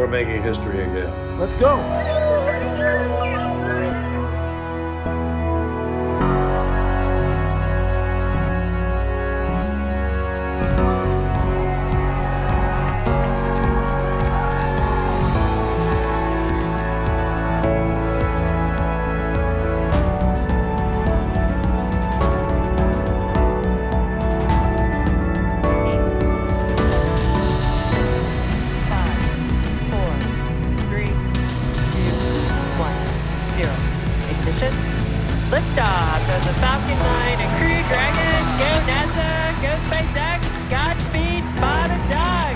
making history again. Let's go. Liftoff of the Falcon 9 and Crew Dragon. Go NASA, go SpaceX, Godspeed, Bob and Doug.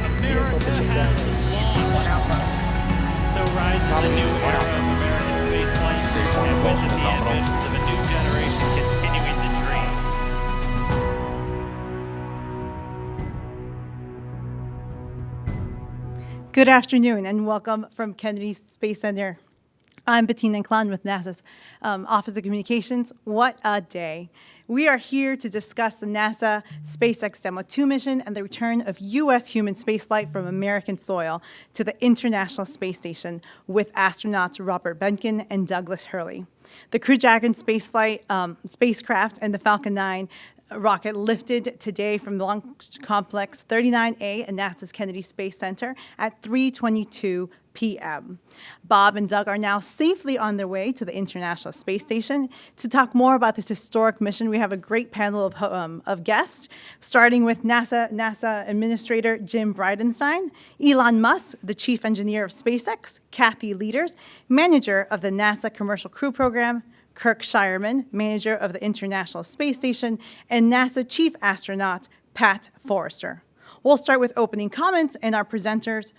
America has launched. So rises a new era of American spaceflight, and with it the ambitions of a new generation continuing the dream. Good afternoon and welcome from Kennedy Space Center. I'm Bettina Klein with NASA's Office of Communications. What a day. We are here to discuss the NASA SpaceX Demo 2 mission and the return of U.S. human spaceflight from American soil to the International Space Station with astronauts Robert Behnken and Douglas Hurley. The Crew Dragon spacecraft and the Falcon 9 rocket lifted today from Launch Complex 39A at NASA's Kennedy Space Center at 3:22 p.m. Bob and Doug are now safely on their way to the International Space Station. To talk more about this historic mission, we have a great panel of guests, starting with NASA Administrator Jim Bridenstine, Elon Musk, the Chief Engineer of SpaceX, Kathy Leaders, Manager of the NASA Commercial Crew Program, Kirk Shireman, Manager of the International Space Station, and NASA Chief Astronaut Pat Forrester. We'll start with opening comments and our presenters.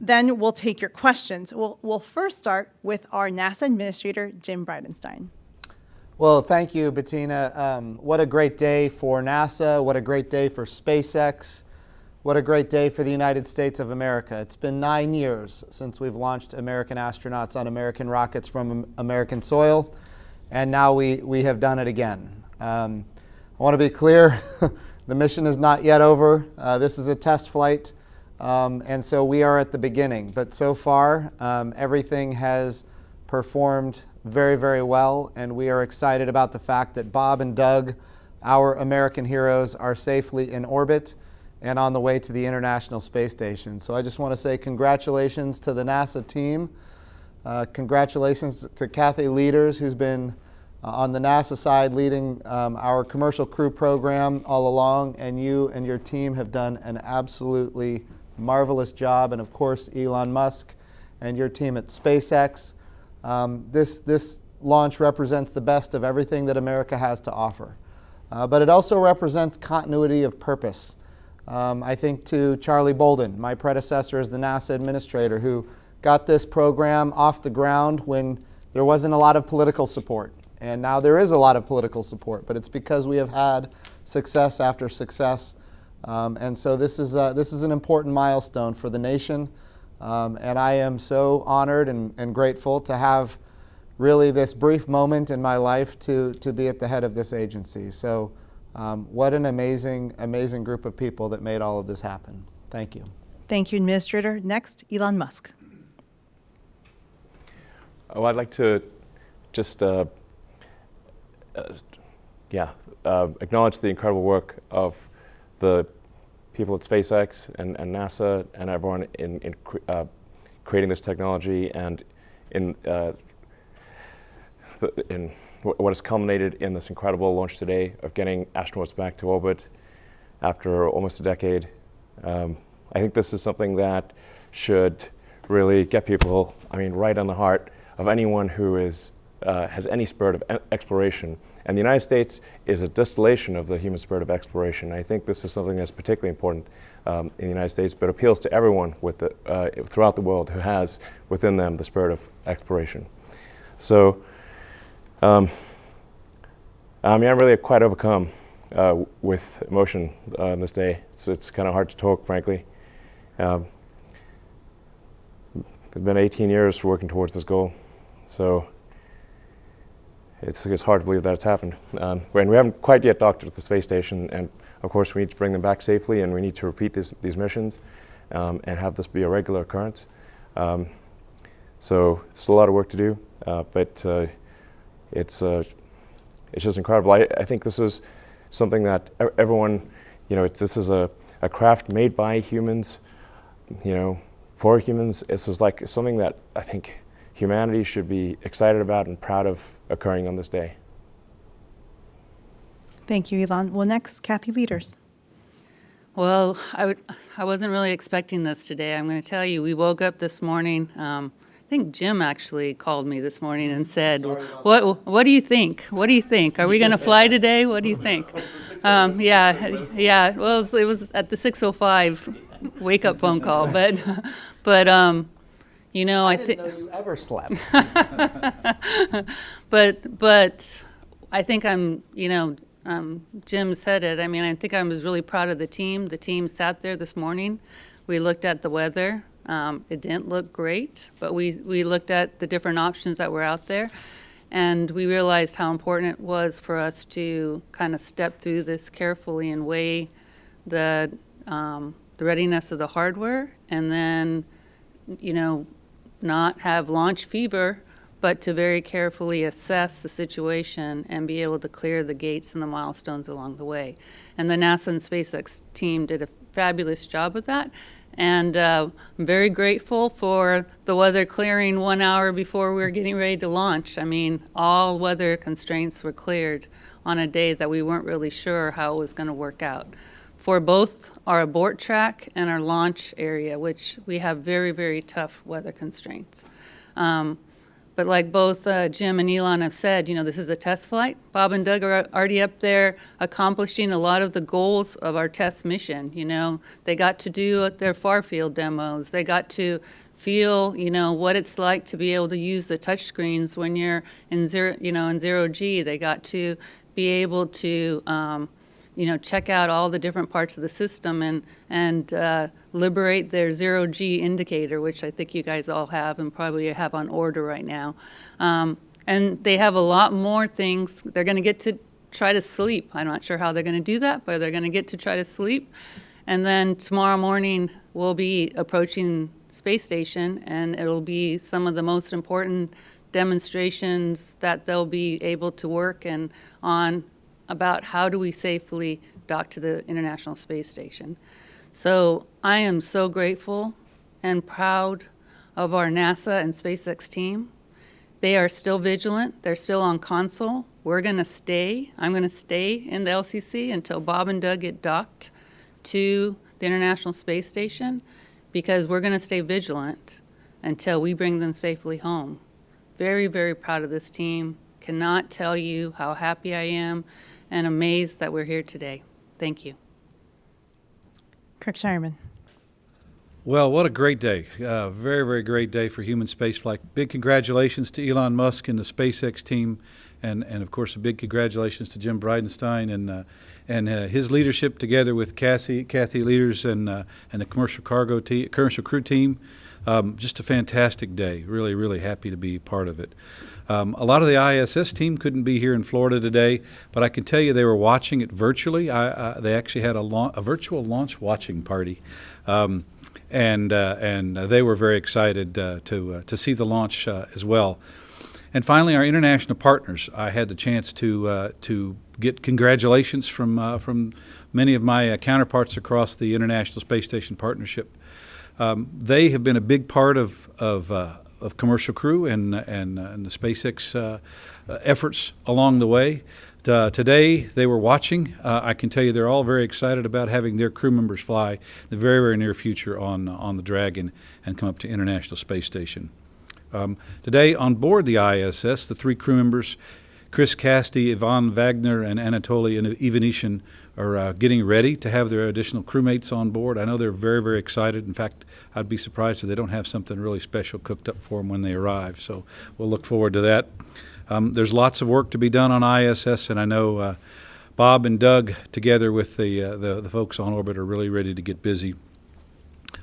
Then we'll take your questions. We'll first start with our NASA Administrator, Jim Bridenstine. Well, thank you, Bettina. What a great day for NASA. What a great day for SpaceX. What a great day for the United States of America. It's been 9 years since we've launched American astronauts on American rockets from American soil, and now we have done it again. I want to be clear, the mission is not yet over. This is a test flight. And so we are at the beginning, but so far everything has performed very, very well, and we are excited about the fact that Bob and Doug, our American heroes, are safely in orbit and on the way to the International Space Station. So I just want to say congratulations to the NASA team. Congratulations to Kathy Leaders, who's been on the NASA side leading our commercial crew program all along, and you and your team have done an absolutely marvelous job, and of course Elon Musk and your team at SpaceX. This launch represents the best of everything that America has to offer, but it also represents continuity of purpose. I think to Charlie Bolden, my predecessor as the NASA administrator, who got this program off the ground when there wasn't a lot of political support, and now there is a lot of political support, but it's because we have had success after success. And so this is an important milestone for the nation, and I am so honored and grateful to have really this brief moment in my life to be at the head of this agency. So what an amazing group of people that made all of this happen. Thank you. Thank you, Administrator. Next, Elon Musk. Oh, I'd like to just acknowledge the incredible work of the people at SpaceX and NASA and everyone in creating this technology, and in what has culminated in this incredible launch today of getting astronauts back to orbit after almost a decade. I think this is something that should really get people, right on the heart of anyone who has any spirit of exploration. And the United States is a distillation of the human spirit of exploration. I think this is something that's particularly important in the United States, but appeals to everyone throughout the world who has within them the spirit of exploration. So I'm really quite overcome with emotion on this day. It's kind of hard to talk, frankly. It's been 18 years working towards this goal, so it's hard to believe that it's happened. And we haven't quite yet docked at the space station, and of course we need to bring them back safely, and we need to repeat these missions. and have this be a regular occurrence. So it's a lot of work to do, but it's just incredible. I think this is something that everyone, this is a craft made by humans, for humans. This is like something that I think humanity should be excited about and proud of occurring on this day. Thank you, Elon. Well, next, Kathy Leaders. Well, I wasn't really expecting this today. I'm going to tell you, we woke up this morning. I think Jim actually called me this morning and said, "What do you think? What do you think? Are we going to fly today? What do you think?" Yeah. Well, it was at the 6:05 wake up phone call, but I didn't know you ever slept. but I think Jim said it. I mean, I think I was really proud of the team. The team sat there this morning. We looked at the weather. It didn't look great, but we looked at the different options that were out there, and we realized how important it was for us to kind of step through this carefully and weigh the readiness of the hardware, and then, not have launch fever, but to very carefully assess the situation and be able to clear the gates and the milestones along the way. And the NASA and SpaceX team did a fabulous job with that. And I'm very grateful for the weather clearing 1 hour before we were getting ready to launch. I mean, all weather constraints were cleared on a day that we weren't really sure how it was going to work out. For both our abort track and our launch area, which we have very, very tough weather constraints. But like both Jim and Elon have said, this is a test flight. Bob and Doug are already up there accomplishing a lot of the goals of our test mission. They got to do their far field demos. They got to feel, what it's like to be able to use the touch screens when you're in zero G. They got to be able to check out all the different parts of the system and liberate their zero-G indicator, which I think you guys all have and probably have on order right now. And they have a lot more things. They're going to get to try to sleep. I'm not sure how they're going to do that, but they're going to get to try to sleep. And then tomorrow morning, we'll be approaching space station, and it'll be some of the most important demonstrations that they'll be able to work on about how do we safely dock to the International Space Station. So I am so grateful and proud of our NASA and SpaceX team. They are still vigilant. They're still on console. We're going to stay. I'm going to stay in the LCC until Bob and Doug get docked to the International Space Station, because we're going to stay vigilant until we bring them safely home. Very, very proud of this team. Cannot tell you how happy I am and amazed that we're here today. Thank you. Kirk Shireman. Well, what a great day. Very, very great day for human spaceflight. Big congratulations to Elon Musk and the SpaceX team, and of course a big congratulations to Jim Bridenstine and his leadership together with Kathy Leaders and the commercial crew team. Just a fantastic day. Really, really happy to be part of it. A lot of the ISS team couldn't be here in Florida today, but I can tell you they were watching it virtually. They actually had a virtual launch watching party, and they were very excited to see the launch as well. And finally, our international partners. I had the chance to get congratulations from many of my counterparts across the International Space Station Partnership. They have been a big part of Commercial Crew and the SpaceX efforts along the way. Today they were watching. I can tell you they're all very excited about having their crew members fly in the very, very near future on the Dragon and come up to International Space Station. Today on board the ISS, the three crew members, Chris Casti, Ivan Wagner, and Anatoly Ivanishin, are getting ready to have their additional crewmates on board. I know they're very, very excited. In fact, I'd be surprised if they don't have something really special cooked up for them when they arrive. So we'll look forward to that. There's lots of work to be done on ISS, and I know Bob and Doug, together with the folks on orbit, are really ready to get busy.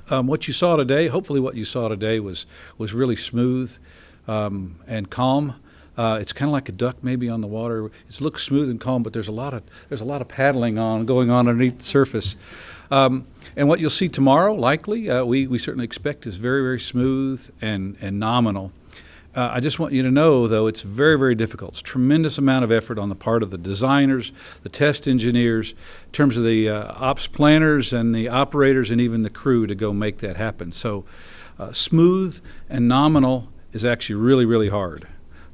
What you saw today, hopefully what you saw today was really smooth and calm. It's kind of like a duck maybe on the water. It looks smooth and calm, but there's a lot of paddling going on underneath the surface. And what you'll see tomorrow, likely, we certainly expect is very, very smooth and nominal. I just want you to know, though, it's very, very difficult. It's a tremendous amount of effort on the part of the designers, the test engineers, in terms of the ops planners and the operators and even the crew to go make that happen. So smooth and nominal is actually really, really hard.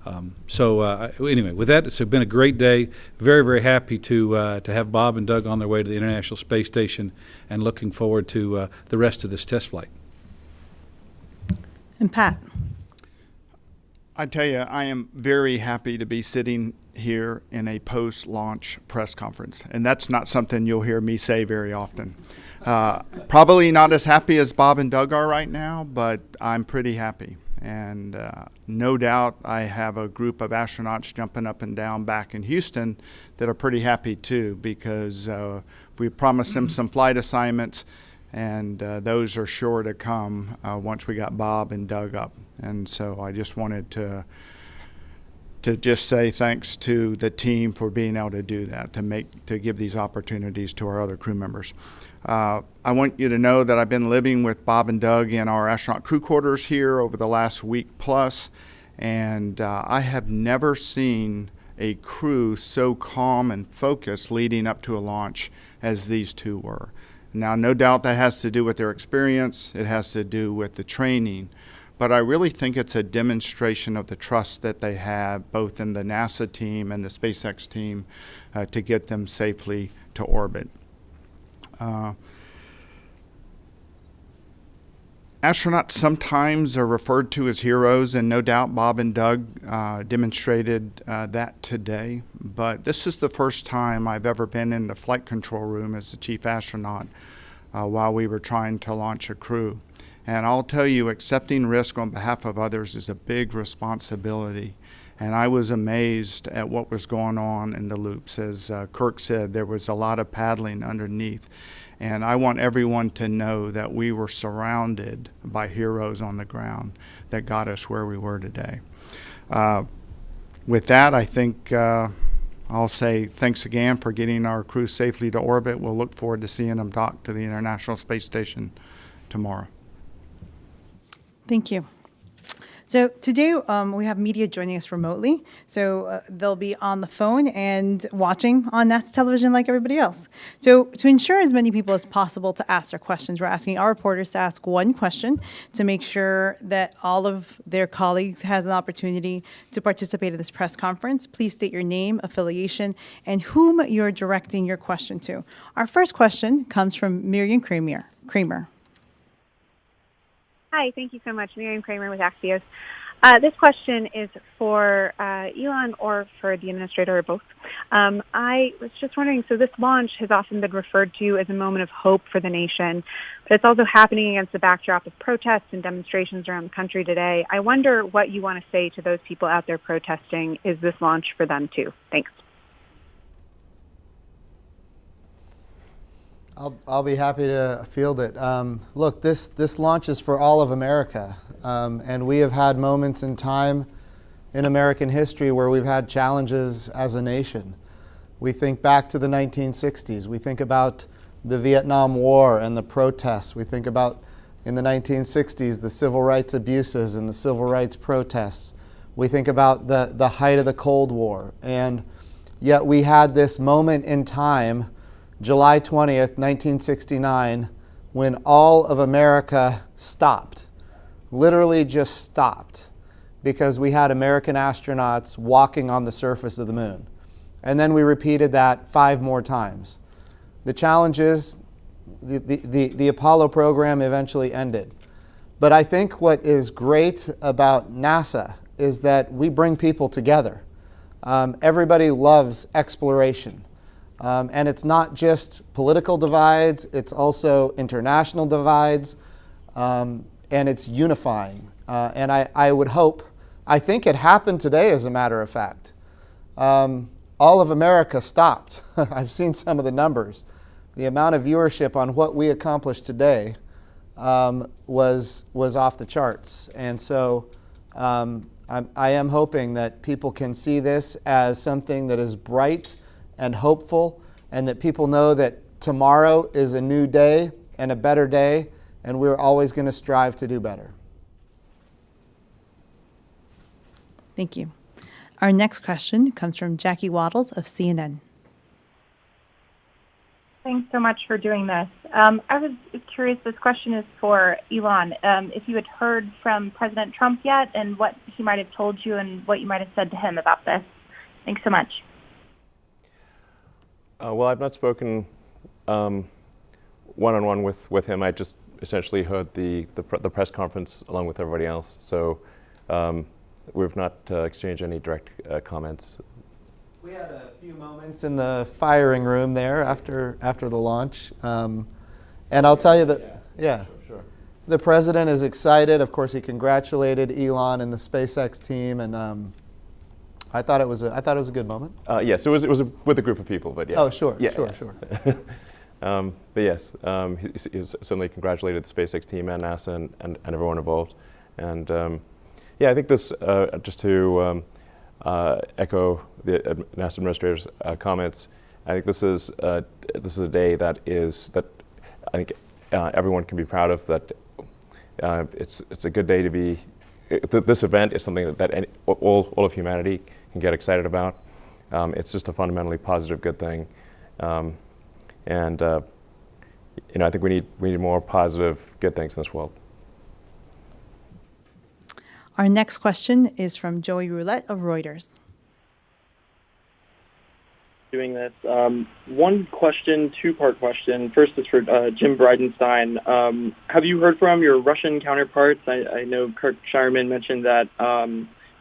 Anyway, with that, it's been a great day. Very, very happy to have Bob and Doug on their way to the International Space Station and looking forward to the rest of this test flight. And Pat. I tell you, I am very happy to be sitting here in a post-launch press conference, and that's not something you'll hear me say very often. Probably not as happy as Bob and Doug are right now, but I'm pretty happy. And no doubt I have a group of astronauts jumping up and down back in Houston that are pretty happy too, because we promised them some flight assignments, and those are sure to come once we got Bob and Doug up. And so I just wanted to just say thanks to the team for being able to do that, to give these opportunities to our other crew members. I want you to know that I've been living with Bob and Doug in our astronaut crew quarters here over the last week plus, and I have never seen a crew so calm and focused leading up to a launch as these two were. Now, no doubt that has to do with their experience, it has to do with the training, but I really think it's a demonstration of the trust that they have both in the NASA team and the SpaceX team to get them safely to orbit. Astronauts sometimes are referred to as heroes, and no doubt Bob and Doug demonstrated that today. But this is the first time I've ever been in the flight control room as the chief astronaut while we were trying to launch a crew. And I'll tell you, accepting risk on behalf of others is a big responsibility. And I was amazed at what was going on in the loops. As Kirk said, there was a lot of paddling underneath. And I want everyone to know that we were surrounded by heroes on the ground that got us where we were today. With that, I think I'll say thanks again for getting our crew safely to orbit. We'll look forward to seeing them dock to the International Space Station tomorrow. Thank you. So today we have media joining us remotely. So they'll be on the phone and watching on NASA television like everybody else. So to ensure as many people as possible to ask their questions, we're asking our reporters to ask one question to make sure that all of their colleagues has an opportunity to participate in this press conference. Please state your name, affiliation, and whom you're directing your question to. Our first question comes from Miriam Kramer. Hi, thank you so much. Miriam Kramer with Axios. This question is for Elon or for the administrator or both. I was just wondering, so this launch has often been referred to as a moment of hope for the nation, but it's also happening against the backdrop of protests and demonstrations around the country today. I wonder what you want to say to those people out there protesting. Is this launch for them too? Thanks. I'll be happy to field it. Look, this launch is for all of America, and we have had moments in time in American history where we've had challenges as a nation. We think back to the 1960s. We think about the Vietnam War and the protests. We think about, in the 1960s, the civil rights abuses and the civil rights protests. We think about the height of the Cold War. And yet we had this moment in time, July 20th, 1969, when all of America stopped, literally just stopped, because we had American astronauts walking on the surface of the moon. And then we repeated that 5 more times. The challenge is the Apollo program eventually ended. But I think what is great about NASA is that we bring people together. Everybody loves exploration. And it's not just political divides, it's also international divides, and it's unifying. And I would hope, I think it happened today as a matter of fact. All of America stopped. I've seen some of the numbers. The amount of viewership on what we accomplished today was off the charts. And so I am hoping that people can see this as something that is bright and hopeful, and that people know that tomorrow is a new day and a better day, and we're always going to strive to do better. Thank you. Our next question comes from Jackie Waddles of CNN. Thanks so much for doing this. I was curious, this question is for Elon, if you had heard from President Trump yet and what he might have told you and what you might have said to him about this. Thanks so much. Well, I've not spoken one-on-one with him. I just essentially heard the press conference along with everybody else. So we've not exchanged any direct comments. We had a few moments in the firing room there after the launch, and I'll tell you that Sure. the president is excited. Of course, he congratulated Elon and the SpaceX team, and I thought it was a good moment. Yes, it was with a group of people, but yeah. Oh, sure, Yeah, sure, yeah. sure. But yes, he certainly congratulated the SpaceX team and NASA and everyone involved. And yeah, I think this, just to echo the NASA administrator's comments, I think this is a day that I think everyone can be proud of. That it's a good day to be. This event is something that all of humanity can get excited about. It's just a fundamentally positive, good thing, and I think we need more positive, good things in this world. Our next question is from Joey Roulette of Reuters. Doing this. One question, two-part question. First is for Jim Bridenstine. Have you heard from your Russian counterparts? I know Kirk Shireman mentioned that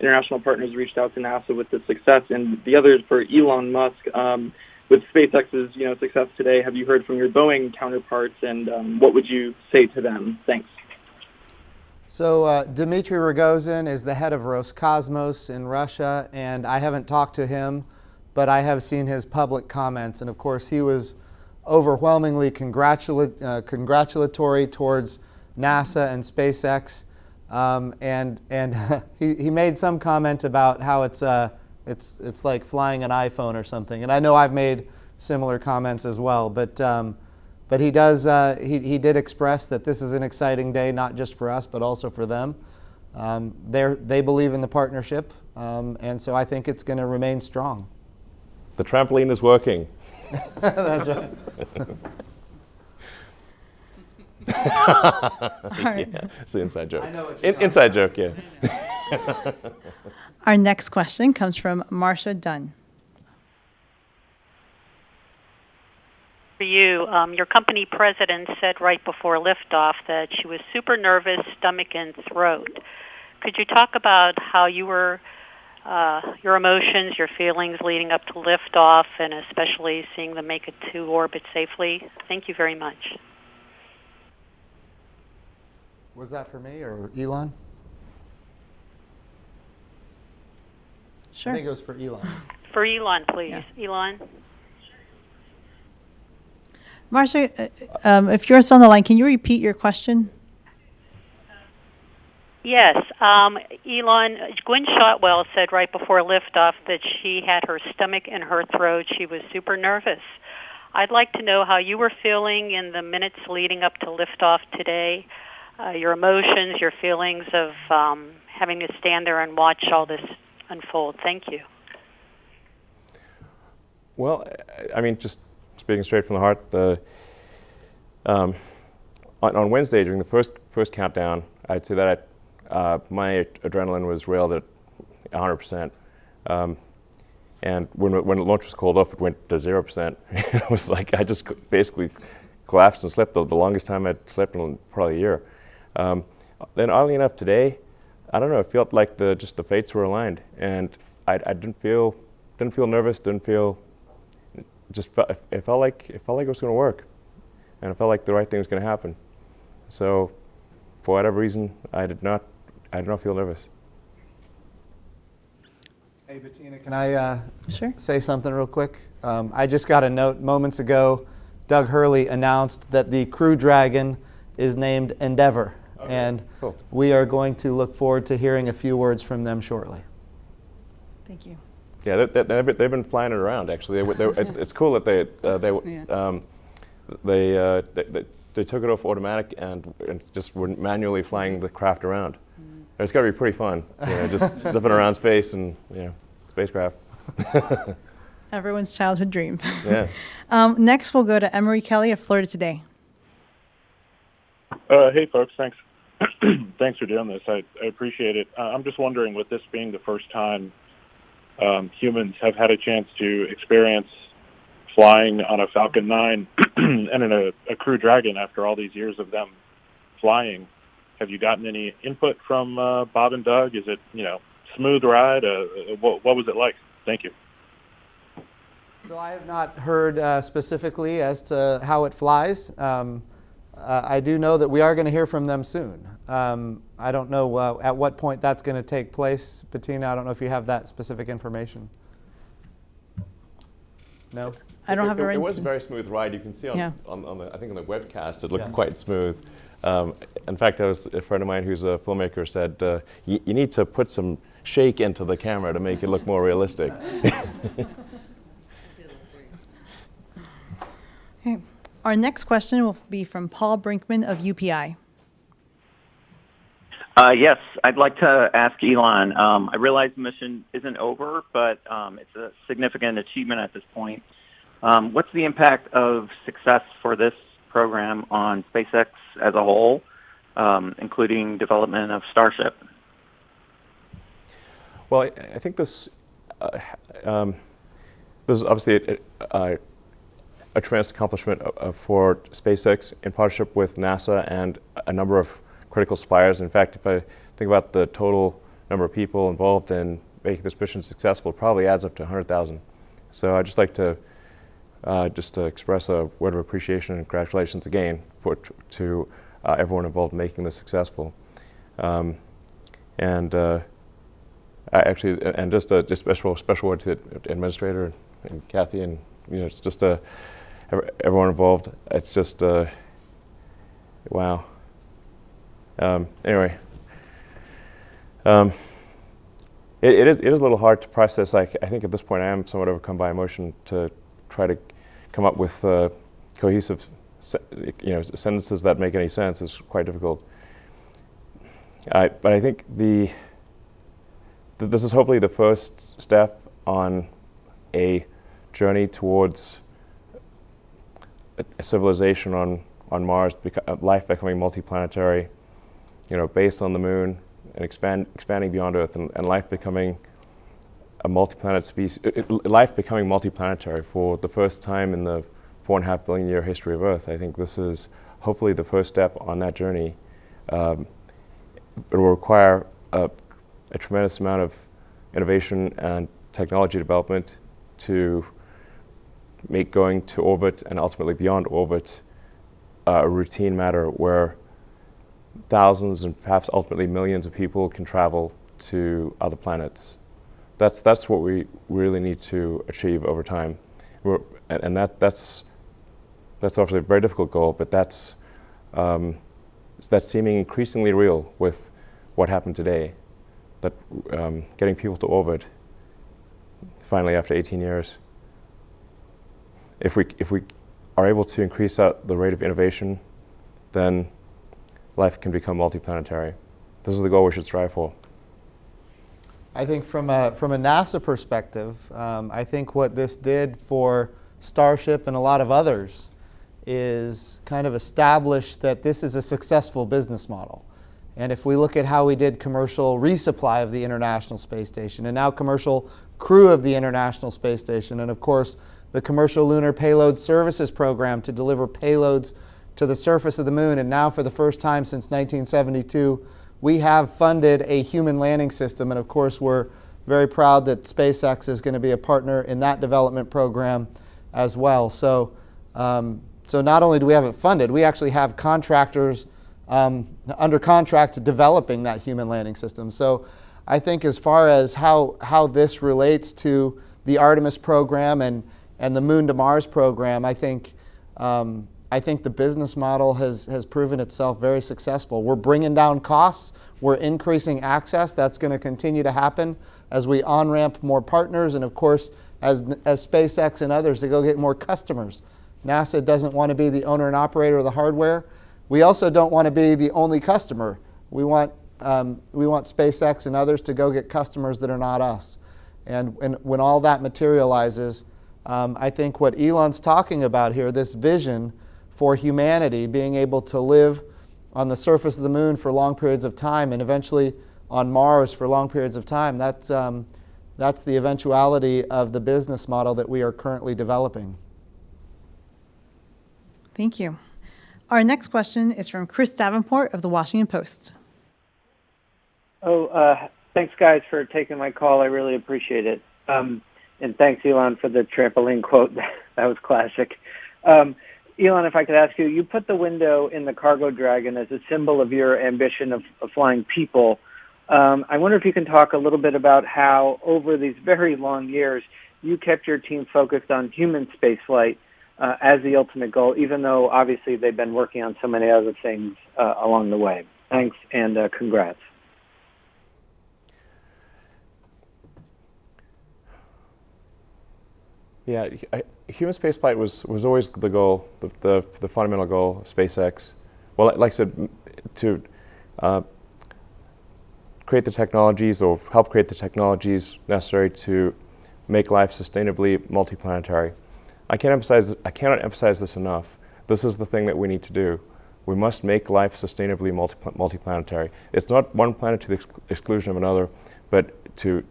international partners reached out to NASA with this success, and the other is for Elon Musk. With SpaceX's success today, have you heard from your Boeing counterparts, and what would you say to them? Thanks. So Dmitry Rogozin is the head of Roscosmos in Russia, and I haven't talked to him, but I have seen his public comments, and of course he was overwhelmingly congratulatory towards NASA and SpaceX, and he made some comment about how it's like flying an iPhone or something, and I know I've made similar comments as well, but he did express that this is an exciting day, not just for us, but also for them. They believe in the partnership, and so I think it's going to remain strong. The trampoline is working. That's right. Yeah, it's the inside joke. I know what you're Inside joke, yeah. Our next question comes from Marcia Dunn. For you, your company president said right before liftoff that she was super nervous, stomach and throat. Could you talk about how you were, your emotions, your feelings leading up to liftoff, and especially seeing them make it to orbit safely? Thank you very much. Was that for me or Elon? Sure. I think it was for Elon. For Elon, please. Yeah. Elon? Marcia, if you're still on the line, can you repeat your question? Yes. Elon, Gwynne Shotwell said right before liftoff that she had her stomach in her throat. She was super nervous. I'd like to know how you were feeling in the minutes leading up to liftoff today, your emotions, your feelings of having to stand there and watch all this unfold. Thank you. Well, I mean, just speaking straight from the heart, on Wednesday during the first countdown, I'd say that my adrenaline was railed at 100%. And when the launch was called off, it went to 0%. It was like I just basically collapsed and slept the longest time I'd slept in probably a year. Then oddly enough today, I don't know, it felt like just the fates were aligned, and I didn't feel nervous, it felt like it was going to work, and it felt like the right thing was going to happen. So, for whatever reason, I did not feel nervous. Hey, Bettina, can I Sure. say something real quick? I just got a note moments ago. Doug Hurley announced that the Crew Dragon is named Endeavour. And cool. we are going to look forward to hearing a few words from them shortly. Thank you. Yeah, they've been flying it around actually. It's cool that they took it off automatic and just were manually flying the craft around. It's got to be pretty fun, just zipping around space and spacecraft. Everyone's childhood dream. Yeah. Next, we'll go to Emery Kelly of Florida Today. Hey, folks. Thanks. Thanks for doing this. I appreciate it. I'm just wondering, with this being the first time humans have had a chance to experience flying on a Falcon 9 and in a Crew Dragon after all these years of them flying, have you gotten any input from Bob and Doug? Is it, smooth ride? What was it like? Thank you. So I have not heard specifically as to how it flies. I do know that we are going to hear from them soon. I don't know at what point that's going to take place. Bettina, I don't know if you have that specific information. No? I don't have it right. It was a very smooth ride. You can see on the, I think on the webcast, it looked quite smooth. In fact, a friend of mine who's a filmmaker said, you need to put some shake into the camera to make it look more realistic. Okay. Our next question will be from Paul Brinkman of UPI. Yes, I'd like to ask Elon. I realize the mission isn't over, but it's a significant achievement at this point. What's the impact of success for this program on SpaceX as a whole, including development of Starship? Well, I think this is obviously a tremendous accomplishment for SpaceX in partnership with NASA and a number of critical suppliers. In fact, if I think about the total number of people involved in making this mission successful, it probably adds up to 100,000. So I'd just like to express a word of appreciation and congratulations again to everyone involved in making this successful. And just a special word to the administrator and Kathy and it's just everyone involved. It's just wow. Anyway, it is a little hard to process. I think at this point I am somewhat overcome by emotion to try to come up with cohesive sentences that make any sense. Is quite difficult. But I think this is hopefully the first step on a journey towards a civilization on Mars, life becoming multiplanetary, based on the moon and expanding beyond Earth, and life becoming a multi-planet species, life becoming multiplanetary for the first time in the 4.5 billion year history of Earth. I think this is hopefully the first step on that journey. It will require a tremendous amount of innovation and technology development to make going to orbit and ultimately beyond orbit a routine matter where thousands and perhaps ultimately millions of people can travel to other planets. That's what we really need to achieve over time. That's obviously a very difficult goal, but that's seeming increasingly real with what happened today, that getting people to orbit finally after 18 years. If we are able to increase the rate of innovation, then life can become multiplanetary. This is the goal we should strive for. I think from a NASA perspective, I think what this did for Starship and a lot of others is kind of establish that this is a successful business model. And if we look at how we did commercial resupply of the International Space Station and now commercial crew of the International Space Station, and of course the Commercial Lunar Payload Services Program to deliver payloads to the surface of the moon, and now for the first time since 1972, we have funded a human landing system, and of course we're very proud that SpaceX is going to be a partner in that development program as well. So not only do we have it funded, we actually have contractors under contract to developing that human landing system. So I think as far as how this relates to the Artemis program and the Moon to Mars program, I think I think the business model has proven itself very successful. We're bringing down costs. We're increasing access. That's going to continue to happen as we on-ramp more partners, and of course, as SpaceX and others to go get more customers. NASA doesn't want to be the owner and operator of the hardware. We also don't want to be the only customer. We want SpaceX and others to go get customers that are not us. And when all that materializes, I think what Elon's talking about here, this vision for humanity being able to live on the surface of the moon for long periods of time and eventually on Mars for long periods of time, that's the eventuality of the business model that we are currently developing. Thank you. Our next question is from Chris Davenport of the Washington Post. Thanks, guys, for taking my call. I really appreciate it. And thanks, Elon, for the trampoline quote. That was classic. Elon, if I could ask you, you put the window in the cargo Dragon as a symbol of your ambition of flying people. I wonder if you can talk a little bit about how, over these very long years, you kept your team focused on human spaceflight as the ultimate goal, even though obviously they've been working on so many other things along the way. Thanks, and congrats. Yeah, human spaceflight was always the goal, the fundamental goal of SpaceX. Well, like I said, to create the technologies or help create the technologies necessary to make life sustainably multiplanetary. I cannot emphasize this enough. This is the thing that we need to do. We must make life sustainably multiplanetary. It's not one planet to the exclusion of another, but to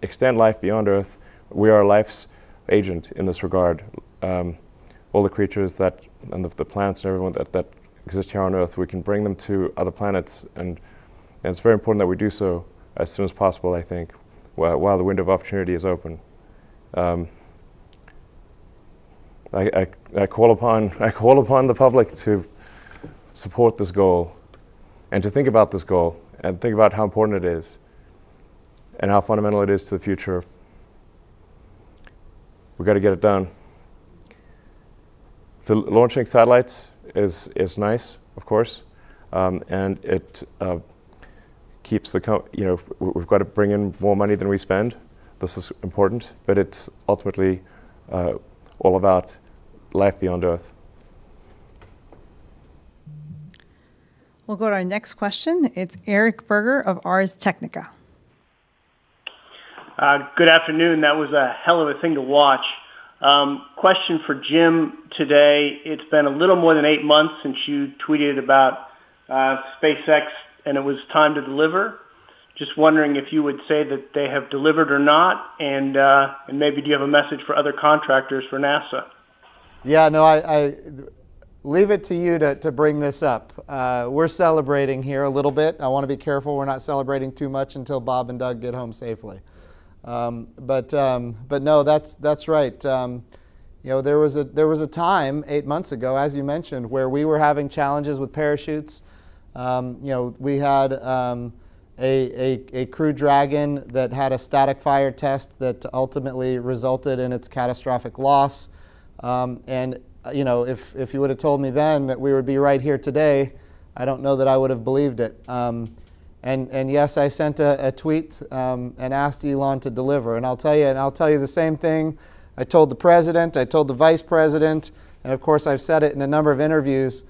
extend life beyond Earth. We are life's agent in this regard. All the creatures and the plants and everyone that exist here on Earth, we can bring them to other planets, and it's very important that we do so as soon as possible, I think, while the window of opportunity is open. I call upon the public to support this goal and to think about this goal and think about how important it is and how fundamental it is to the future. We've got to get it done. The launching satellites is nice, of course, and it keeps we've got to bring in more money than we spend. This is important, but it's ultimately all about life beyond Earth. We'll go to our next question. It's Eric Berger of Ars Technica. Good afternoon. That was a hell of a thing to watch. Question for Jim today. It's been a little more than 8 months since you tweeted about SpaceX and it was time to deliver. Just wondering if you would say that they have delivered or not, and maybe do you have a message for other contractors for NASA? Yeah, no, I leave it to you to bring this up. We're celebrating here a little bit. I want to be careful we're not celebrating too much until Bob and Doug get home safely. But no, that's right. There was a time 8 months ago, as you mentioned, where we were having challenges with parachutes. We had a Crew Dragon that had a static fire test that ultimately resulted in its catastrophic loss. If you would have told me then that we would be right here today, I don't know that I would have believed it. And yes, I sent a tweet and asked Elon to deliver. And I'll tell you the same thing. I told the president, I told the vice president, and of course I've said it in a number of interviews.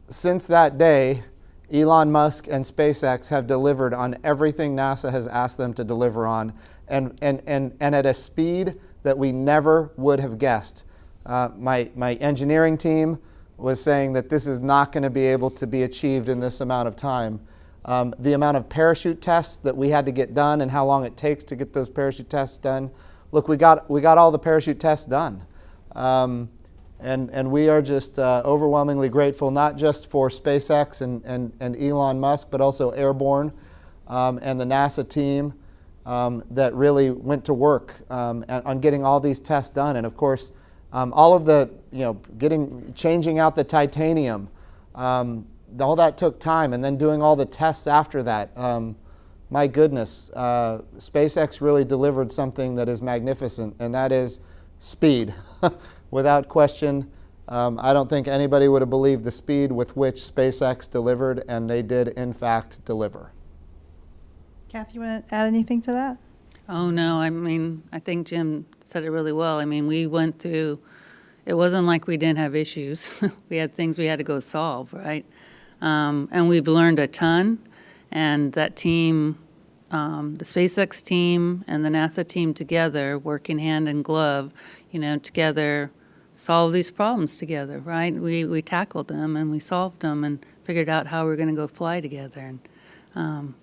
Since that day, Elon Musk and SpaceX have delivered on everything NASA has asked them to deliver on, and at a speed that we never would have guessed. My engineering team was saying that this is not going to be able to be achieved in this amount of time. The amount of parachute tests that we had to get done and how long it takes to get those parachute tests done. Look, we got all the parachute tests done. And we are just overwhelmingly grateful, not just for SpaceX and Elon Musk, but also Airborne and the NASA team that really went to work on getting all these tests done. And of course, all of the, changing out the titanium, all that took time, and then doing all the tests after that. My goodness, SpaceX really delivered something that is magnificent, and that is speed. Without question, I don't think anybody would have believed the speed with which SpaceX delivered, and they did, in fact, deliver. Kathy, you want to add anything to that? Oh, no, I mean, I think Jim said it really well. I mean, we went through, it wasn't like we didn't have issues. We had things we had to go solve, right? And we've learned a ton, and that team, the SpaceX team and the NASA team together, working hand in glove, together, solve these problems together, right? We tackled them and we solved them and figured out how we're going to go fly together. And,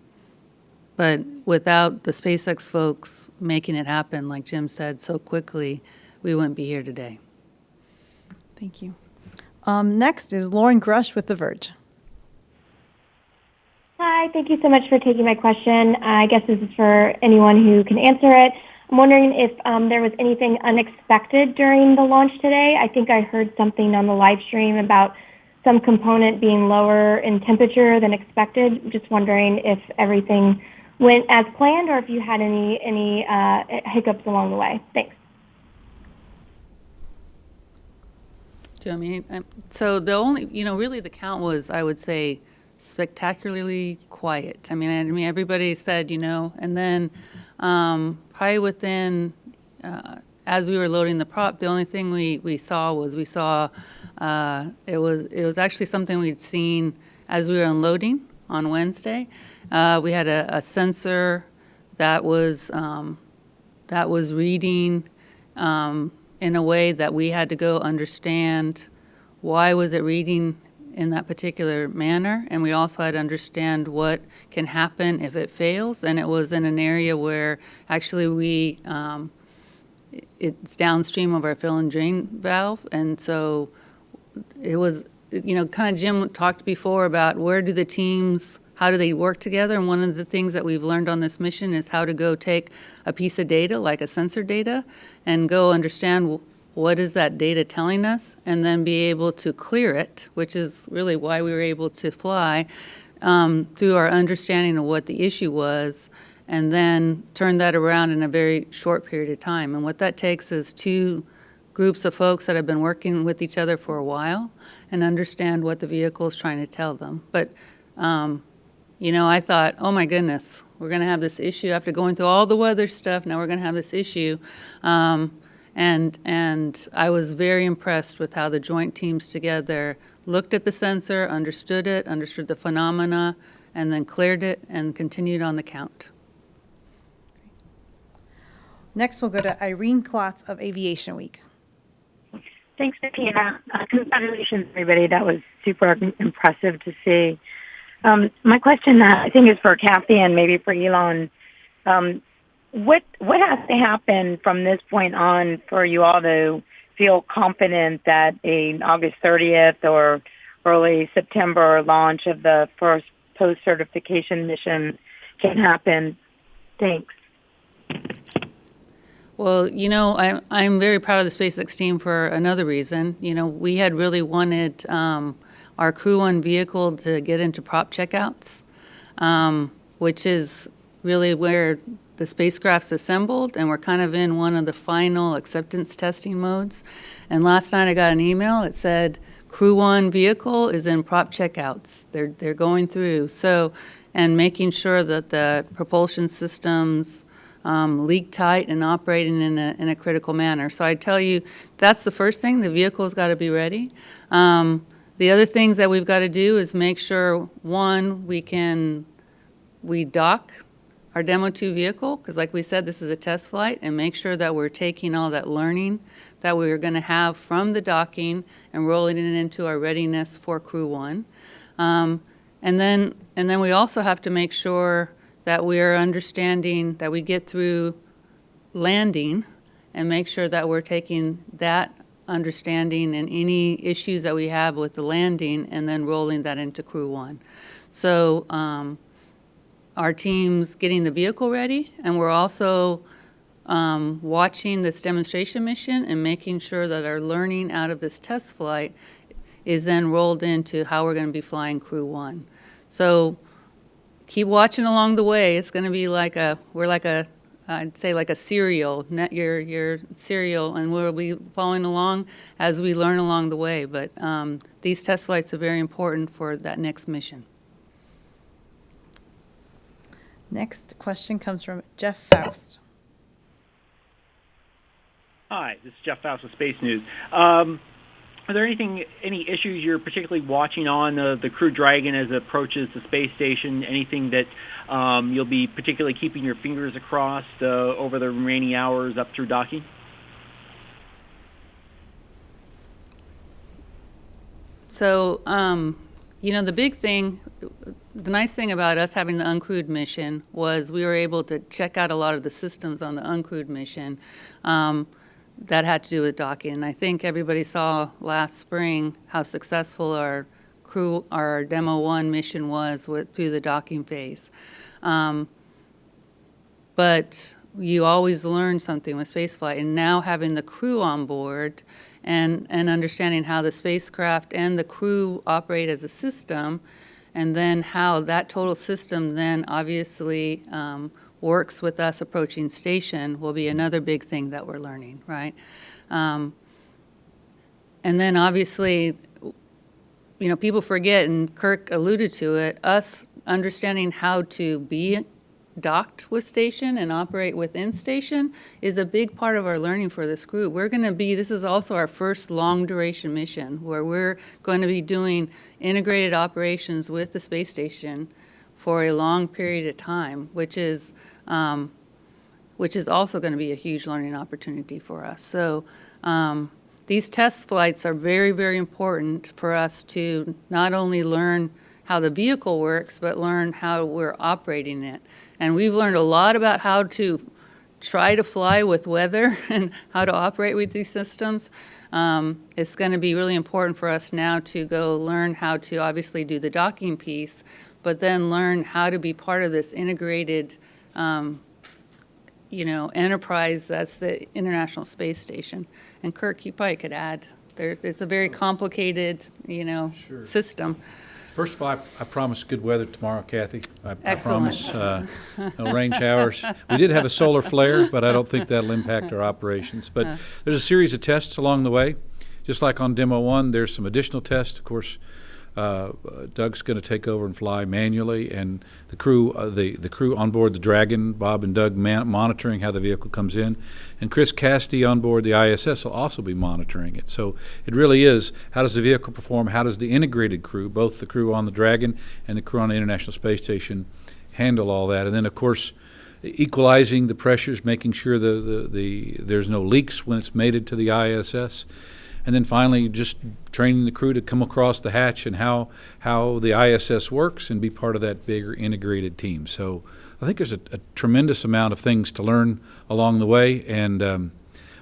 but without the SpaceX folks making it happen, like Jim said, so quickly, we wouldn't be here today. Thank you. Next is Lauren Grush with The Verge. Hi, thank you so much for taking my question. I guess this is for anyone who can answer it. I'm wondering if there was anything unexpected during the launch today. I think I heard something on the live stream about some component being lower in temperature than expected. Just wondering if everything went as planned or if you had any hiccups along the way. Thanks. Do you want me? So the only, really the count was, I would say, spectacularly quiet. I mean, everybody said, and then probably within, as we were loading the prop, the only thing we saw it was actually something we'd seen as we were unloading on Wednesday. We had a sensor that was reading in a way that we had to go understand why was it reading in that particular manner, and we also had to understand what can happen if it fails. And it was in an area where actually it's downstream of our fill and drain valve, and so it was, kind of Jim talked before about where do the teams, how do they work together, and one of the things that we've learned on this mission is how to go take a piece of data, like a sensor data, and go understand what is that data telling us, and then be able to clear it, which is really why we were able to fly, through our understanding of what the issue was, and then turn that around in a very short period of time. And what that takes is two groups of folks that have been working with each other for a while and understand what the vehicle is trying to tell them. But, I thought, oh my goodness, we're going to have this issue after going through all the weather stuff. Now we're going to have this issue. And I was very impressed with how the joint teams together looked at the sensor, understood it, understood the phenomena, and then cleared it and continued on the count. Next, we'll go to Irene Klotz of Aviation Week. Thanks, Bettina. Congratulations, everybody. That was super impressive to see. My question, I think, is for Kathy and maybe for Elon. What has to happen from this point on for you all to feel confident that a August 30th or early September launch of the first post-certification mission can happen? Thanks. Well, I'm very proud of the SpaceX team for another reason. We had really wanted our Crew 1 vehicle to get into prop checkouts, which is really where the spacecraft's assembled, and we're kind of in one of the final acceptance testing modes. And last night I got an email that said, Crew 1 vehicle is in prop checkouts. They're going through. So, and making sure that the propulsion systems leak tight and operating in a critical manner. So I tell you, that's the first thing. The vehicle's got to be ready. The other things that we've got to do is make sure, one, we dock our Demo 2 vehicle, because like we said, this is a test flight, and make sure that we're taking all that learning that we're going to have from the docking and rolling it into our readiness for Crew 1. And then we also have to make sure that we're understanding that we get through landing and make sure that we're taking that understanding and any issues that we have with the landing and then rolling that into Crew 1. So our team's getting the vehicle ready, and we're also watching this demonstration mission and making sure that our learning out of this test flight is then rolled into how we're going to be flying Crew 1. So keep watching along the way. It's going to be we're like a I'd say like a serial, your serial, and we'll be following along as we learn along the way. But these test flights are very important for that next mission. Next question comes from Jeff Faust. Hi, this is Jeff Faust with Space News. Are there any issues you're particularly watching on the Crew Dragon as it approaches the space station? Anything that you'll be particularly keeping your fingers across over the remaining hours up through docking? So, the big thing, the nice thing about us having the uncrewed mission was we were able to check out a lot of the systems on the uncrewed mission. That had to do with docking. And I think everybody saw last spring how successful our Demo 1 mission was through the docking phase. But you always learn something with spaceflight, and now having the crew on board and understanding how the spacecraft and the crew operate as a system, and then how that total system then obviously works with us approaching station will be another big thing that we're learning, right? And then obviously, people forget, and Kirk alluded to it, us understanding how to be docked with station and operate within station is a big part of our learning for this group. This is also our first long duration mission where we're going to be doing integrated operations with the space station for a long period of time, which is also going to be a huge learning opportunity for us. So these test flights are very, very important for us to not only learn how the vehicle works, but learn how we're operating it. And we've learned a lot about how to try to fly with weather and how to operate with these systems. It's going to be really important for us now to go learn how to obviously do the docking piece, but then learn how to be part of this integrated, enterprise that's the International Space Station. And Kirk, you probably could add. It's a very complicated, Sure. system. First of all, I promise good weather tomorrow, Kathy. I Excellent. promise no rain showers. We did have a solar flare, but I don't think that'll impact our operations. But there's a series of tests along the way. Just like on Demo 1, there's some additional tests. Of course, Doug's going to take over and fly manually, and the crew on board the Dragon, Bob and Doug, monitoring how the vehicle comes in, and Chris Cassidy on board the ISS will also be monitoring it. So it really is, how does the vehicle perform? How does the integrated crew, both the crew on the Dragon and the crew on the International Space Station, handle all that? And then, of course, equalizing the pressures, making sure there's no leaks when it's mated to the ISS. And then finally, just training the crew to come across the hatch and how the ISS works and be part of that bigger integrated team. So I think there's a tremendous amount of things to learn along the way. And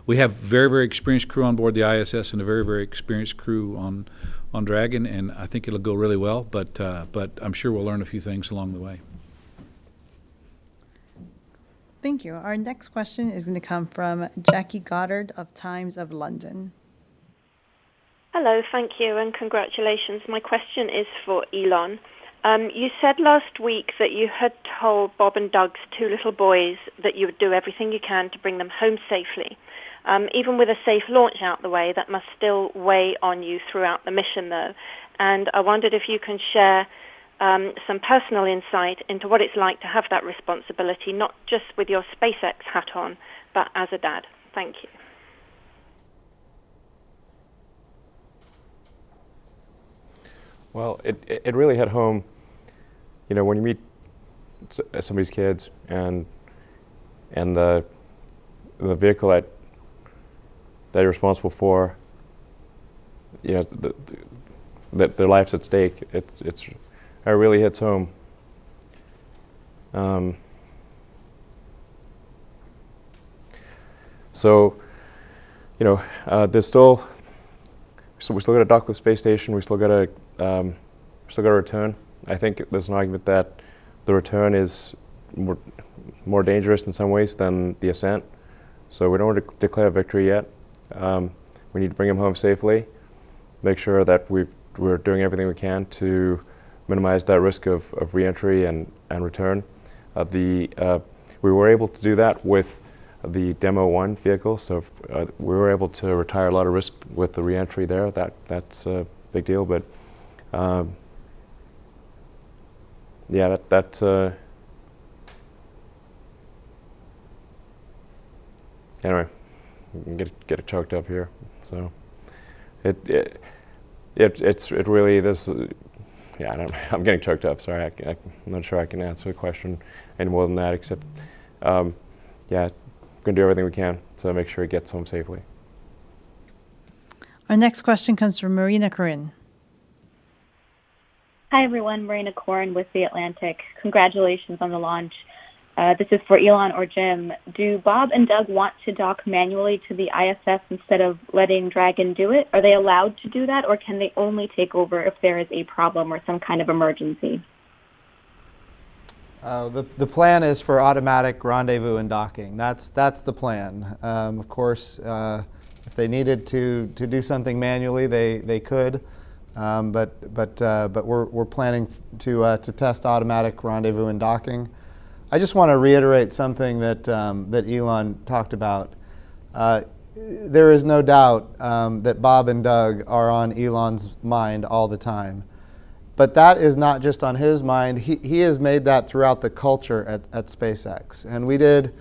we have very, very experienced crew on board the ISS and a very, very experienced crew on Dragon. And I think it'll go really well. But I'm sure we'll learn a few things along the way. Thank you. Our next question is going to come from Jackie Goddard of Times of London. Hello, thank you, and congratulations. My question is for Elon. You said last week that you had told Bob and Doug's two little boys that you would do everything you can to bring them home safely. Even with a safe launch out the way, that must still weigh on you throughout the mission, though. And I wondered if you can share some personal insight into what it's like to have that responsibility, not just with your SpaceX hat on, but as a dad. Thank you. Well, it really hit home, when you meet somebody's kids and the vehicle that you're responsible for, that their life's at stake. It really hits home. So, there's still. So we still got to dock with the space station. We still got to return. I think there's an argument that the return is more dangerous in some ways than the ascent. So we don't want to declare victory yet. We need to bring him home safely. Make sure that we're doing everything we can to minimize that risk of reentry and return. we were able to do that with the Demo 1 vehicle, so we were able to retire a lot of risk with the re-entry there. That's a big deal, but yeah, anyway, get it choked up here. So it really this. Yeah, I'm getting choked up. Sorry, I'm not sure I can answer the question any more than that. Except, yeah, we're gonna do everything we can to make sure he gets home safely. Our next question comes from Marina Corinne. Hi, everyone. Marina Corin with The Atlantic. Congratulations on the launch. This is for Elon or Jim. Do Bob and Doug want to dock manually to the ISS instead of letting Dragon do it? Are they allowed to do that, or can they only take over if there is a problem or some kind of emergency? The plan is for automatic rendezvous and docking. That's the plan. Of course, if they needed to do something manually, they could. But we're planning to test automatic rendezvous and docking. I just want to reiterate something that Elon talked about. There is no doubt that Bob and Doug are on Elon's mind all the time. But that is not just on his mind. He has made that throughout the culture at SpaceX. And we did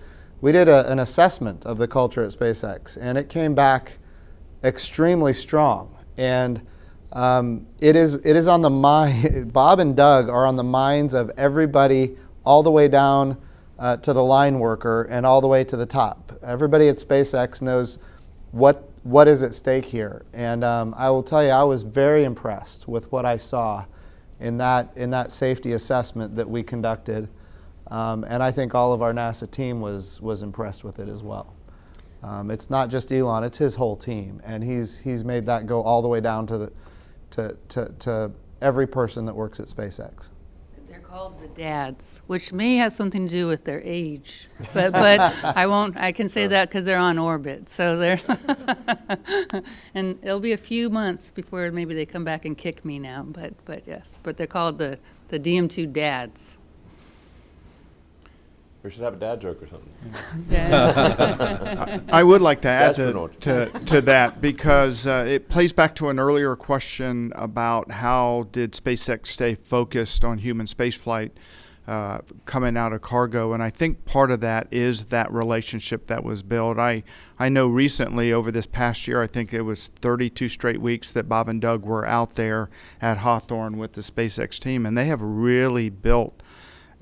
an assessment of the culture at SpaceX, and it came back extremely strong. And it is on the mind. Bob and Doug are on the minds of everybody, all the way down to the line worker and all the way to the top. Everybody at SpaceX knows what is at stake here. And I will tell you, I was very impressed with what I saw in that safety assessment that we conducted. And I think all of our NASA team was impressed with it as well. It's not just Elon, it's his whole team. And he's made that go all the way down to every person that works at SpaceX. Called the dads, which may have something to do with their age, but I can say that because they're on orbit, so they're and it'll be a few months before maybe they come back and kick me now, but yes, but they're called the DM2 dads. We should have a dad joke or something. I would like to add to that, because it plays back to an earlier question about how did SpaceX stay focused on human spaceflight coming out of cargo. And I think part of that is that relationship that was built. I know recently, over this past year, I think it was 32 straight weeks that Bob and Doug were out there at Hawthorne with the SpaceX team, and they have really built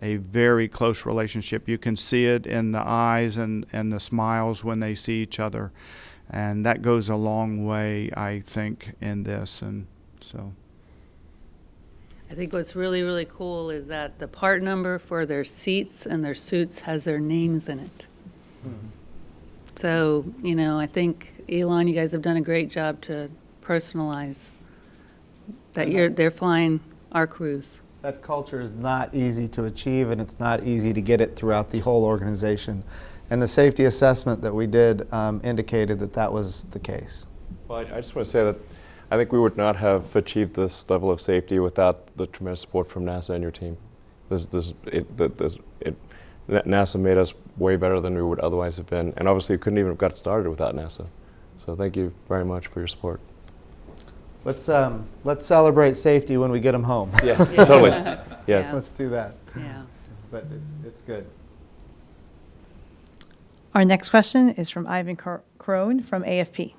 a very close relationship. You can see it in the eyes and the smiles when they see each other. And that goes a long way, I think, in this. And so I think what's really, really cool is that the part number for their seats and their suits has their names in it. Mm-hmm. So, I think, Elon, you guys have done a great job to personalize that they're flying our crews. That culture is not easy to achieve, and it's not easy to get it throughout the whole organization. And the safety assessment that we did indicated that was the case. Well, I just want to say that I think we would not have achieved this level of safety without the tremendous support from NASA and your team. NASA made us way better than we would otherwise have been, and obviously we couldn't even have got started without NASA. So thank you very much for your support. Let's celebrate safety when we get them home. Yeah, totally. Yes. Yeah. Let's do that. Yeah. But it's good. Our next question is from Ivan Crone from AFP.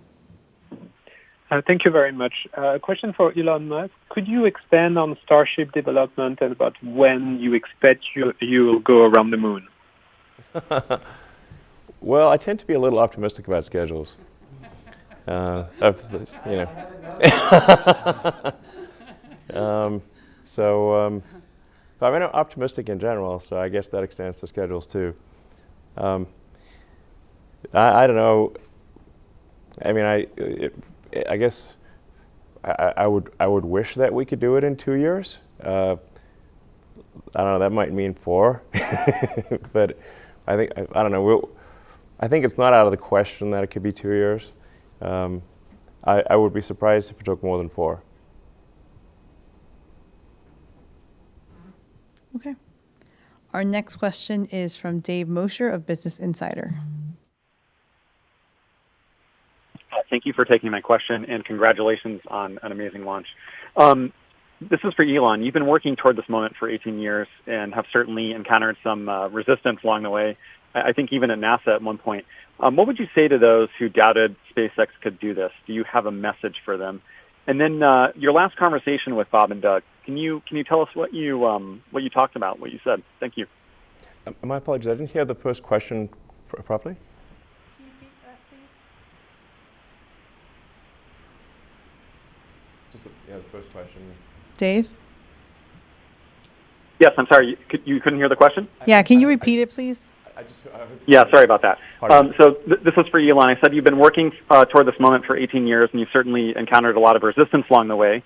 Thank you very much. A question for Elon Musk. Could you expand on Starship development and about when you expect you will go around the moon? Well, I tend to be a little optimistic about schedules. So I'm optimistic in general, so I guess that extends to schedules too. I don't know. I mean, I guess I would wish that we could do it in 2 years. I don't know. That might mean 4, but I don't know. I think it's not out of the question that it could be 2 years. I would be surprised if it took more than 4. Okay. Our next question is from Dave Mosher of Business Insider. Thank you for taking my question, and congratulations on an amazing launch. This is for Elon. You've been working toward this moment for 18 years and have certainly encountered some resistance along the way, I think even at NASA at one point. What would you say to those who doubted SpaceX could do this? Do you have a message for them? And then your last conversation with Bob and Doug, can you tell us what you talked about, what you said? Thank you. My apologies, I didn't hear the first question properly. Can you repeat that, please? Just the first question. Dave? Yes, I'm sorry. You couldn't hear the question? Yeah, can you repeat it, please? Yeah, sorry about that. So this is for Elon. I said you've been working toward this moment for 18 years, and you've certainly encountered a lot of resistance along the way,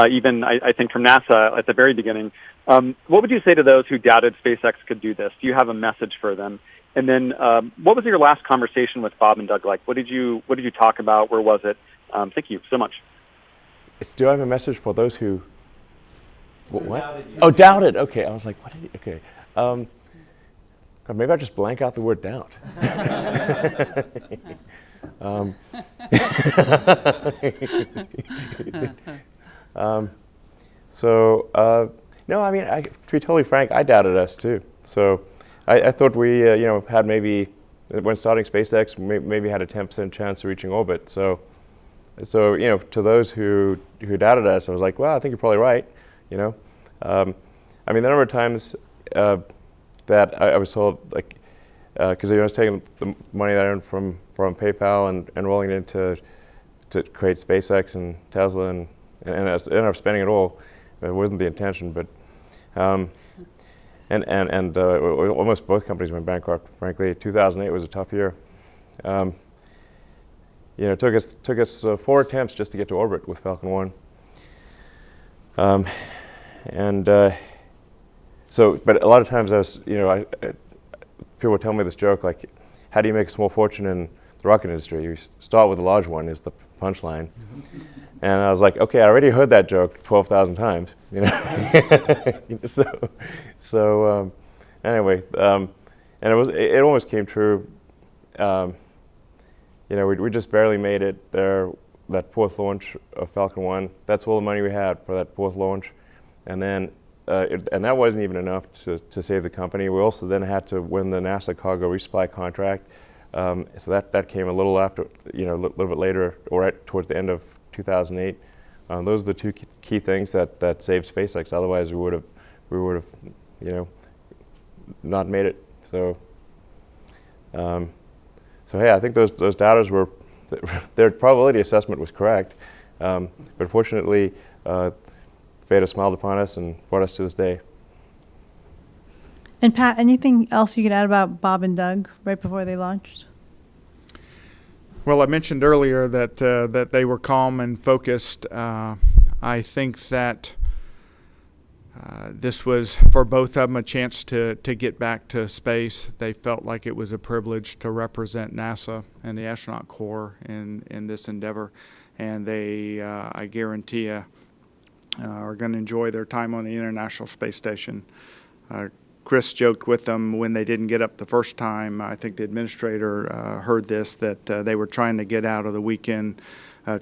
even, I think, from NASA at the very beginning. What would you say to those who doubted SpaceX could do this? Do you have a message for them? And then what was your last conversation with Bob and Doug like? What did you talk about? Where was it? Thank you so much. Do I have a message for those who... What? Oh, doubted. Okay, I was like, what did you... Okay. God, maybe I just blank out the word doubt. No, I mean, to be totally frank, I doubted us too. So I thought we, had maybe, when starting SpaceX, maybe had a 10% chance of reaching orbit. So to those who doubted us, I was like, well, I think you're probably right. I mean, the number of times that I was told, like, because I was taking the money that I earned from PayPal and rolling it into to create SpaceX and Tesla, and I ended up spending it all. It wasn't the intention, but almost both companies went bankrupt. Frankly, 2008 was a tough year. It took us 4 attempts just to get to orbit with Falcon 1. But a lot of times people would tell me this joke, like, how do you make a small fortune in the rocket industry? You start with a large one, is the punchline. And I was like, okay, I already heard that joke 12,000 times, Anyway, and it almost came true. We just barely made it there, that 4th launch of Falcon 1. That's all the money we had for that 4th launch. And then, and that wasn't even enough to save the company. We also then had to win the NASA cargo resupply contract. So that came a little after, a little bit later, or right towards the end of 2008. Those are the 2 key things that saved SpaceX. Otherwise, we would have, not made it. So hey, I think those doubters were, their probability assessment was correct. But fortunately, fate has smiled upon us and brought us to this day. And Pat, anything else you could add about Bob and Doug right before they launched? Well, I mentioned earlier that they were calm and focused. I think that this was for both of them a chance to get back to space. They felt like it was a privilege to represent NASA and the astronaut corps in this endeavor, and they, I guarantee you, are going to enjoy their time on the International Space Station. Chris joked with them when they didn't get up the first time. I think the administrator heard this, that they were trying to get out of the weekend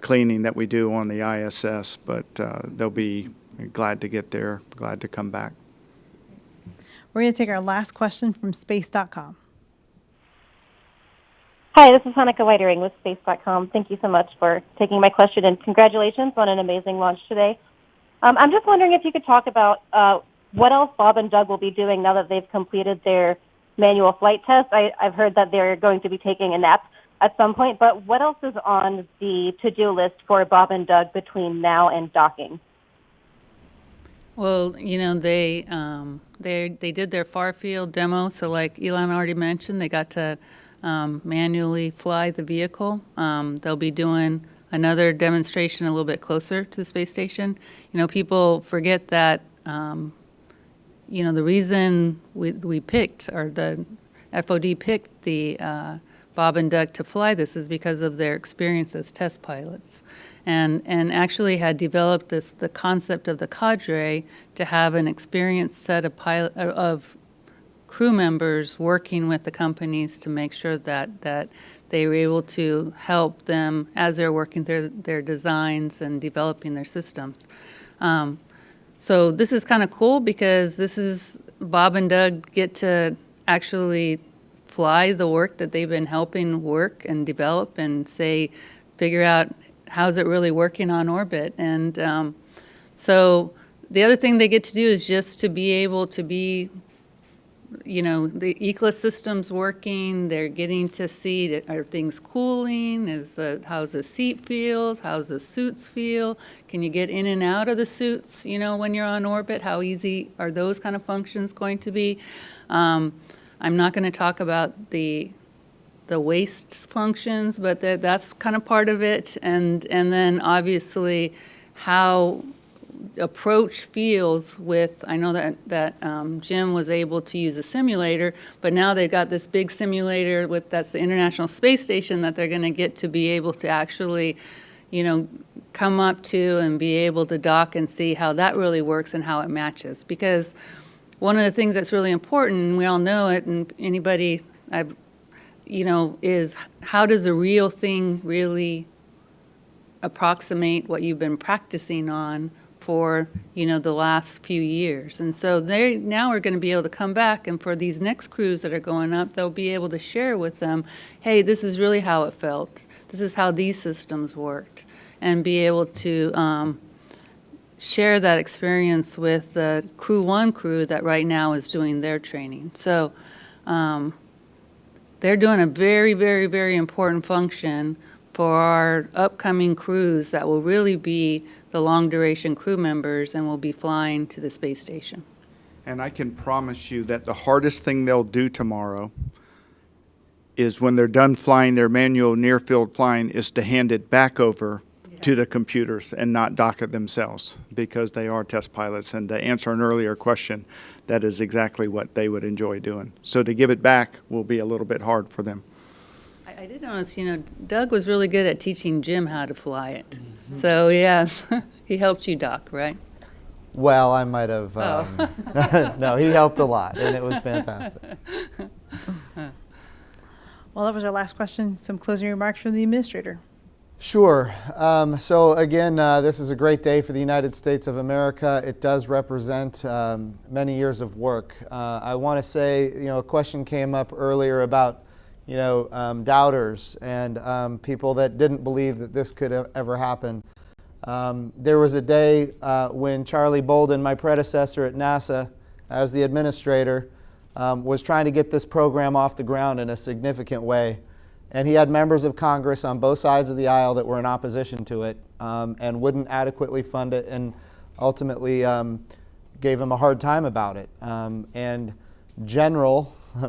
cleaning that we do on the ISS, but they'll be glad to get there, glad to come back. We're going to take our last question from space.com. Hi, this is Hanukkah Weitering with Space.com. Thank you so much for taking my question, and congratulations on an amazing launch today. I'm just wondering if you could talk about what else Bob and Doug will be doing now that they've completed their manual flight test. I've heard that they're going to be taking a nap at some point, but what else is on the to-do list for Bob and Doug between now and docking? Well, they did their far field demo, so like Elon already mentioned, they got to manually fly the vehicle. They'll be doing another demonstration a little bit closer to the space station. People forget that, the reason we picked, or the FOD picked the Bob and Doug to fly this is because of their experience as test pilots, and actually had developed the concept of the cadre to have an experienced set of crew members working with the companies to make sure that they were able to help them as they're working their designs and developing their systems. So this is kind of cool because this is Bob and Doug get to actually fly the work that they've been helping work and develop and figure out how's it really working on orbit. And so the other thing they get to do is just to be able to be, the ecosystem's working. They're getting to see, are things cooling? How's the seat feels? How's the suits feel? Can you get in and out of the suits, when you're on orbit? How easy are those kind of functions going to be? I'm not going to talk about the waste functions, but that's kind of part of it. And then obviously how approach feels with, I know that Jim was able to use a simulator, but now they've got this big simulator that's the International Space Station that they're going to get to be able to actually, come up to and be able to dock and see how that really works and how it matches. Because one of the things that's really important, and we all know it, and anybody is how does a real thing really approximate what you've been practicing on for, the last few years. And so they now are going to be able to come back, and for these next crews that are going up, they'll be able to share with them, hey, this is really how it felt. This is how these systems worked. And be able to share that experience with the Crew 1 crew that right now is doing their training. So they're doing a very, very, very important function for our upcoming crews that will really be the long-duration crew members and will be flying to the space station. And I can promise you that the hardest thing they'll do tomorrow is when they're done flying their manual near-field flying is to hand it back over to the computers and not dock it themselves, because they are test pilots. And to answer an earlier question, that is exactly what they would enjoy doing. So to give it back will be a little bit hard for them. I did notice, Doug was really good at teaching Jim how to fly it. Mm-hmm. So, yes, he helped you dock, right? Well, I might have. No, he helped a lot, and it was fantastic. Well, that was our last question. Some closing remarks from the administrator. Sure. So again, this is a great day for the United States of America. It does represent many years of work. I want to say, a question came up earlier about, doubters and people that didn't believe that this could ever happen. There was a day when Charlie Bolden, my predecessor at NASA as the administrator, was trying to get this program off the ground in a significant way. And he had members of Congress on both sides of the aisle that were in opposition to it and wouldn't adequately fund it, and ultimately gave him a hard time about it. And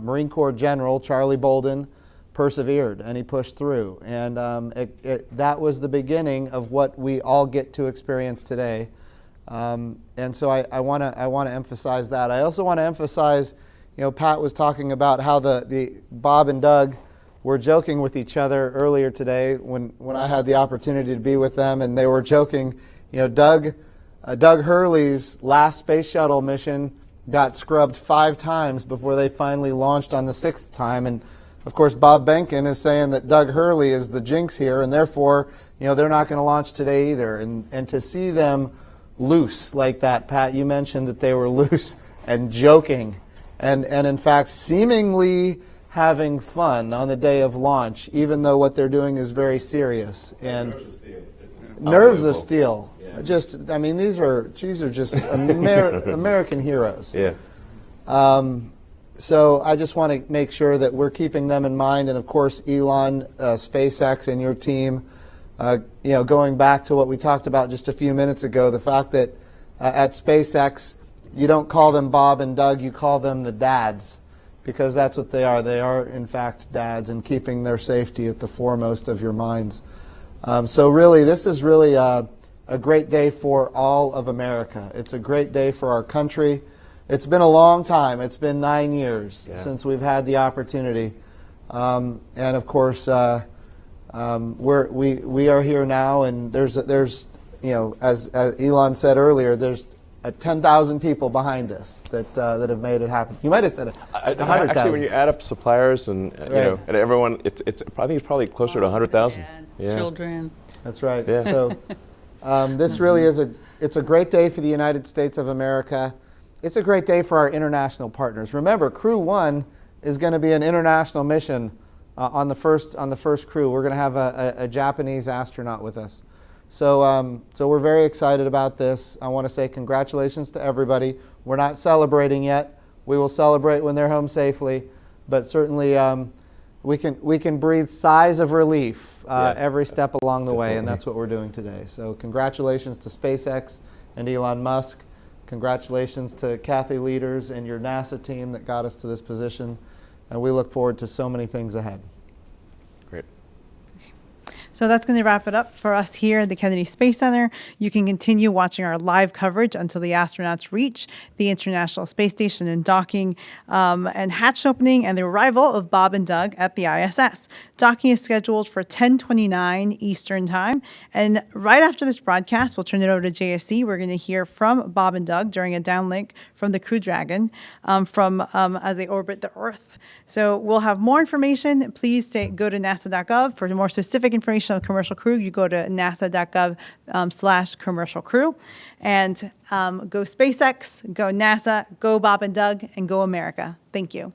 Marine Corps General Charlie Bolden persevered, and he pushed through. And that was the beginning of what we all get to experience today. And so I want to emphasize that. I also want to emphasize, Pat was talking about how the Bob and Doug were joking with each other earlier today when I had the opportunity to be with them, and they were joking. Doug Hurley's last space shuttle mission got scrubbed 5 times before they finally launched on the 6th time. And of course, Bob Behnken is saying that Doug Hurley is the jinx here, and therefore, they're not going to launch today either. And to see them loose like that, Pat, you mentioned that they were loose and joking, and in fact, seemingly having fun on the day of launch, even though what they're doing is very serious. And nerves of steel. Yeah. These are just American heroes. Yeah. So I just want to make sure that we're keeping them in mind, and of course, Elon, SpaceX, and your team. Going back to what we talked about just a few minutes ago, the fact that at SpaceX, you don't call them Bob and Doug, you call them the dads. Because that's what they are. They are, in fact, dads, and keeping their safety at the foremost of your minds. So really, this is really a great day for all of America. It's a great day for our country. It's been a long time. It's been 9 years since we've had the opportunity. And of course, we are here now, and there's as Elon said earlier, there's 10,000 people behind this that have made it happen. You might have said 100,000. Actually, when you add up suppliers and and everyone, it's I think it's probably closer to 100,000. Yeah. Children. That's right. Yeah. So this really is it's a great day for the United States of America. It's a great day for our international partners. Remember, Crew 1 is going to be an international mission on the first crew. We're going to have a Japanese astronaut with us. So we're very excited about this. I want to say congratulations to everybody. We're not celebrating yet. We will celebrate when they're home safely, but certainly we can breathe sighs of relief every step along the way, and that's what we're doing today. So congratulations to SpaceX and Elon Musk. Congratulations to Kathy Leaders and your NASA team that got us to this position, and we look forward to so many things ahead. Great. So that's going to wrap it up for us here at the Kennedy Space Center. You can continue watching our live coverage until the astronauts reach the International Space Station and docking and hatch opening and the arrival of Bob and Doug at the ISS. Docking is scheduled for 10:29 Eastern Time. And right after this broadcast, we'll turn it over to JSC. We're going to hear from Bob and Doug during a downlink from the Crew Dragon as they orbit the Earth. So we'll have more information. Please go to nasa.gov for more specific information on commercial crew. You go to nasa.gov/commercial crew, and go SpaceX, go NASA, go Bob and Doug, and go America. Thank you.